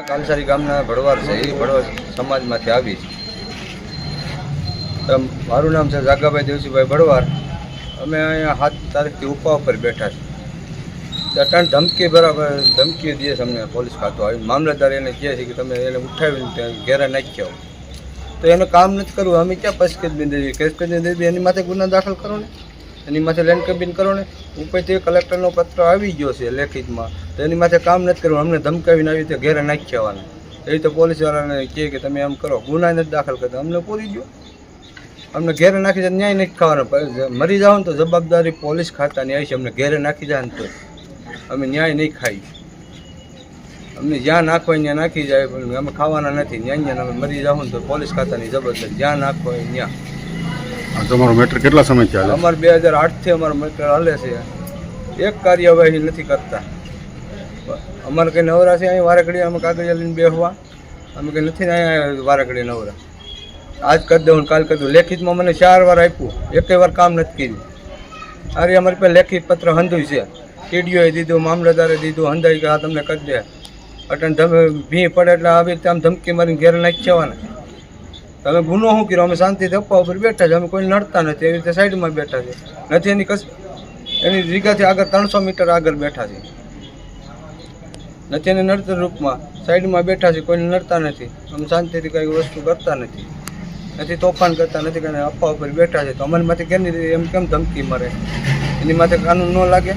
કાલસારી ગામના ભડવાર છે, એ ભડવાર સમાજમાંથી આવી છે. મારું નામ છે જાગાભાઈ દેવસીભાઈ ભડવાર. અમે અહીંયા 7 તારીખથી ઉપા ઉપર બેઠા છીએ. ત્યાં ધમકી ધમકી દે છે અમને પોલીસ ખાતું આવી. મામલતદાર એને કહે છે કે તમે એને ઉઠાવીને ત્યાં ઘેરા નાખી આવો. તો એનું કામ નથી કરવું. અમે ક્યાં પસકેદની દેવી કેસકેદની દેવી એની માથે ગુના દાખલ કરો ને, એની માથે લેન્ડ કબીન કરો ને. ઉપરથી કલેક્ટરનો પત્ર આવી ગયો છે લેખિતમાં, તો એની માથે કામ નથી કરવું. અમને ધમકાવીને આવી રીતે ઘેરે નાખી આવવાના. એ રીતે પોલીસવાળાને કહે કે તમે એમ કરો, ગુના નથી દાખલ કરતા. અમને પૂરી ગયો, અમને ઘેરે નાખી જાય. ન્યાય નથી ખાવાનો. મરી જાવ ને તો જવાબદારી પોલીસ ખાતાની આવી છે. અમને ઘેરે નાખી જાય ને તો અમે ન્યાય નહીં ખાઈ. અમને જ્યાં નાખો ત્યાં નાખી જાય, પણ અમે ખાવાના નથી. ન્યાય અમે મરી જાવ ને તો પોલીસ ખાતાની જબરદસ્ત જ્યાં નાખો ત્યાં. તમારો મેટર કેટલા સમય ચાલે? અમારે 2008થી અમારો મેટર હાલે છે. એક કાર્યવાહી નથી કરતા. અમારે કંઈ નવરા છે અહીં વારે ઘડી અમે કાગળિયા લઈને બેસવા? અમે કંઈ નથી ને અહીંયા વારે ઘડી નવરા. આજ કરી દઉં કાલ કરી દઉં. લેખિતમાં મને 4 વાર આપ્યું, એકેય વાર કામ નથી કર્યું. અરે અમારી પાસે લેખિત પત્ર હંધુય છે. ટીડીઓએ દીધું, મામલતદારે દીધું, હંધાઈ કે આ તમને કરી દે. અટન તમે ભી પડે એટલે આવી રીતે આમ ધમકી મારીને ઘેર નાખી જવાના. તમે ગુનો શું કર્યો? અમે શાંતિથી અપ્પા ઉપર બેઠા છે. અમે કોઈ નડતા નથી. એવી રીતે સાઈડમાં બેઠા છે. નથી એની જગ્યાથી આગળ 300 મીટર આગળ બેઠા છે. નથી એને નડતર રૂપમાં સાઈડમાં બેઠા છે. કોઈને નડતા નથી. અમે શાંતિથી કંઈ વસ્તુ કરતા નથી. નથી તોફાન કરતા નથી. કંઈ અપ્પા ઉપર બેઠા છે. તો અમારી માથે કેની એમ કેમ ધમકી મારે? એની માથે કાનૂન ન લાગે?